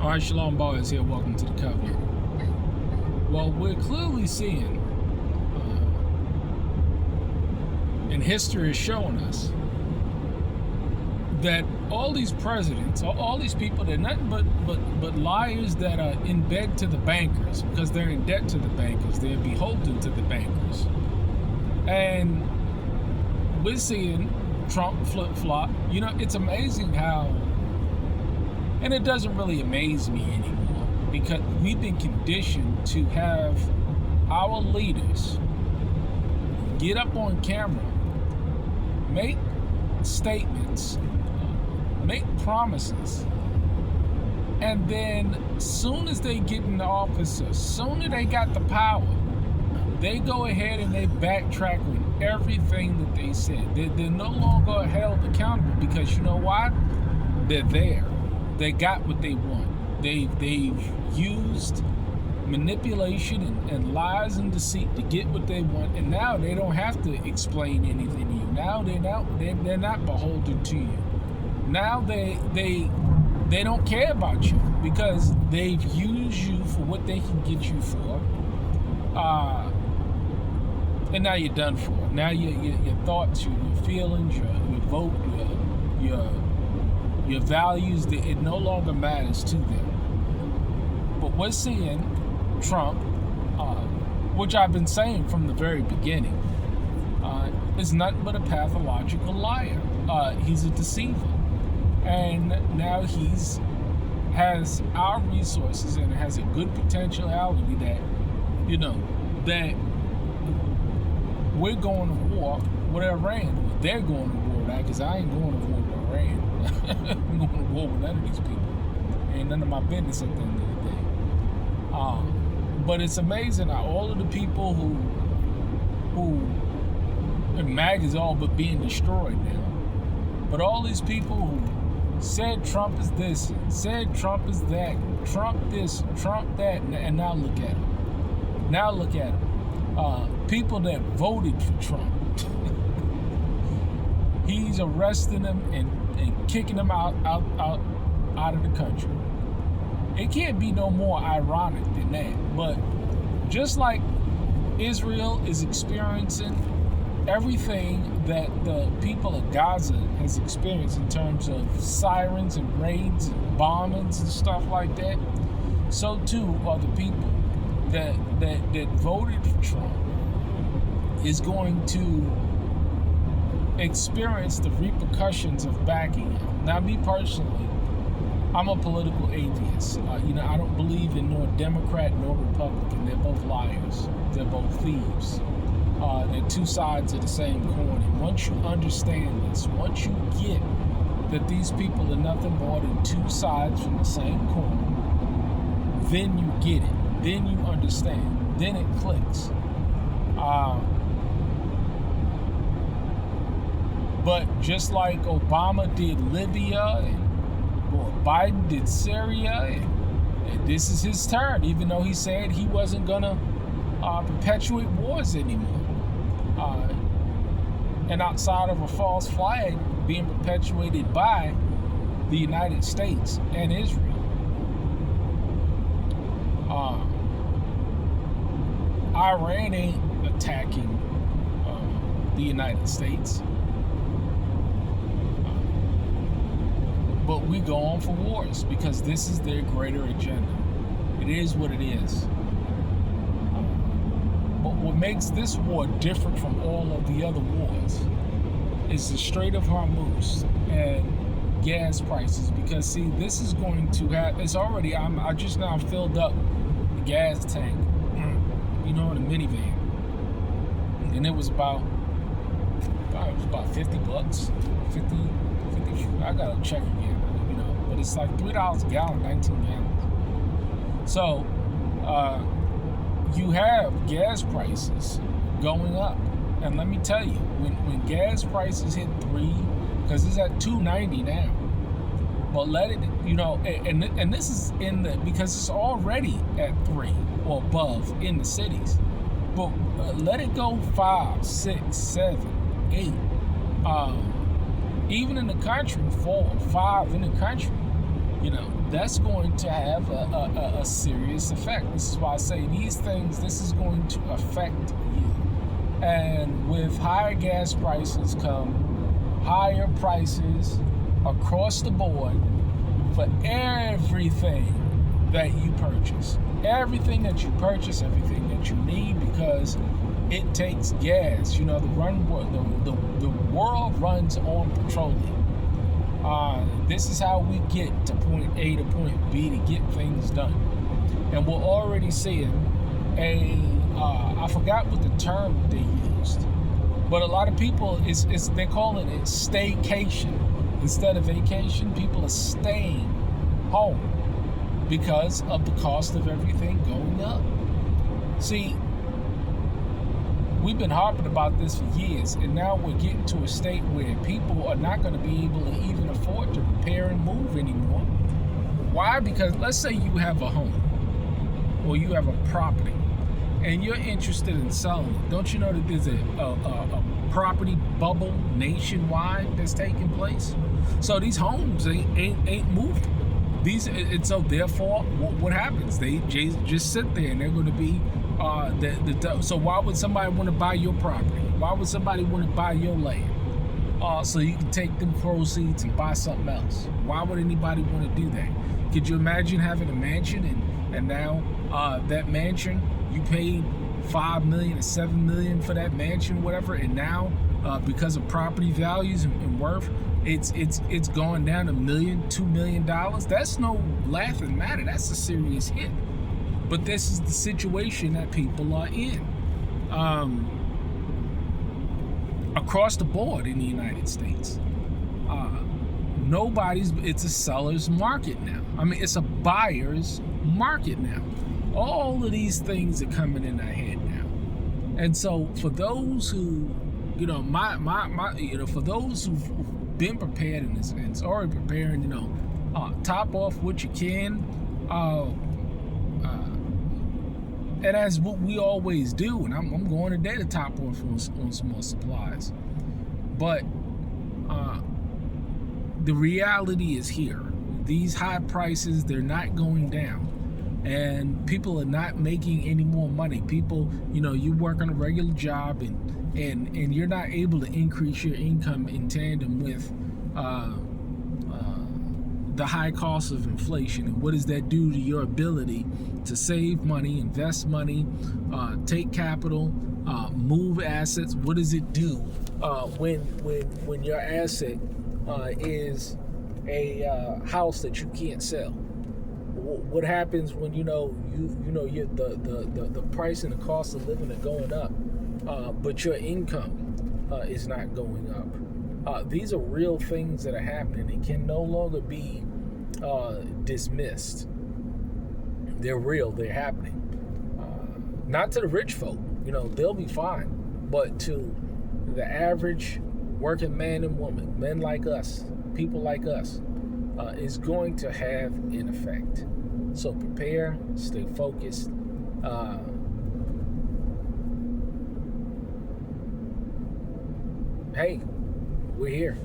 All right, Shalom Boys here. Welcome to the Covenant. Well, we're clearly seeing, and history is showing us, that all these presidents, or all these people, they're nothing but liars that are in bed to the bankers because they're in debt to the bankers. They're beholden to the bankers. And we're seeing Trump flip-flop. You know, it's amazing how, and it doesn't really amaze me anymore because we've been conditioned to have our leaders get up on camera, make statements, make promises, and then soon as they get in the office, as soon as they got the power, they go ahead and they backtrack on everything that they said. They're no longer held accountable because you know why? They're there. They got what they want. They've used manipulation and lies and deceit to get what they want, and now they don't have to explain anything to you. Now they're not beholden to you. Now they don't care about you because they've used you for what they can get you for, and now you're done for. Now your thoughts, your feelings, your vote, your values, it no longer matters to them. But we're seeing Trump, which I've been saying from the very beginning, is nothing but a pathological liar. He's a deceiver. And now has our resources and has a good potentiality that, that we're going to war with Iran. They're going to war with that because I ain't going to war with Iran. I'm going to war with none of these people. Ain't none of my business at the end of the day. But it's amazing how all of the people and MAG is all but being destroyed now. But all these people who said Trump is this, said Trump is that, Trump this, Trump that, and now look at him. Now look at him. People that voted for Trump. He's arresting them and kicking them out of the country. It can't be no more ironic than that. But just like Israel is experiencing everything that the people of Gaza has experienced in terms of sirens and raids and bombings and stuff like that, so too are the people that voted for Trump is going to experience the repercussions of backing him. Now, me personally, I'm a political atheist. I don't believe in nor Democrat nor Republican. They're both liars. They're both thieves. They're two sides of the same coin. And once you understand this, once you get that these people are nothing more than two sides from the same coin, then you get it. Then you understand. Then it clicks. But just like Obama did Libya and Biden did Syria, and this is his turn, even though he said he wasn't going to perpetuate wars anymore. And outside of a false flag being perpetuated by the United States and Israel. Iran ain't attacking the United States. But we go on for wars because this is their greater agenda. It is what it is. But what makes this war different from all of the other wars is the Strait of Hormuz and gas prices. Because see, this is going to have, it's already, I just now filled up the gas tank, in a minivan. And it was about 50 bucks, 50, I gotta check again. But it's like $3 a gallon, 19 gallons. So you have gas prices going up, and let me tell you, when gas prices hit $3, because it's at $2.90 now. But let it, and this is because it's already at $3 or above in the cities. But let it go 5, 6, 7, 8. Even in the country, 4, 5 in the country. that's going to have a serious effect. This is why I say these things, this is going to affect you. And with higher gas prices come higher prices across the board for everything that you purchase. Everything that you purchase, everything that you need, because it takes gas. The world runs on petroleum. This is how we get to point A to point B to get things done. And we're already seeing I forgot what the term they used, but a lot of people, they're calling it staycation. Instead of vacation, people are staying home because of the cost of everything going up. See, we've been harping about this for years, and now we're getting to a state where people are not going to be able to even afford to repair and move anymore. Why? Because let's say you have a home or you have a property and you're interested in selling it. Don't you know that there's a property bubble nationwide that's taking place? So these homes ain't moving. And so therefore, what happens? They just sit there, and they're going to be so why would somebody want to buy your property? Why would somebody want to buy your land? So you can take them proceeds and buy something else. Why would anybody want to do that? Could you imagine having a mansion and now that mansion, you paid $5 million or $7 million for that mansion, whatever, and now because of property values and worth, it's gone down $1 million, $2 million. That's no laughing matter. That's a serious hit. But this is the situation that people are in across the board in the United States. It's a seller's market now. I mean, it's a buyer's market now. All of these things are coming in our head now. And so for those who, for those who've been prepared and already preparing, top off what you can, and as what we always do, and I'm going today to top off on some more supplies. But the reality is here. These high prices, they're not going down. And people are not making any more money. People, you work on a regular job and you're not able to increase your income in tandem with the high cost of inflation. And what does that do to your ability to save money, invest money, take capital, move assets? What does it do when your asset is a house that you can't sell? What happens when the price and the cost of living are going up, but your income is not going up? These are real things that are happening and can no longer be dismissed. They're real. They're happening. Not to the rich folk, they'll be fine, but to the average working man and woman, men like us, people like us, is going to have an effect. So prepare, stay focused. Hey, we're here.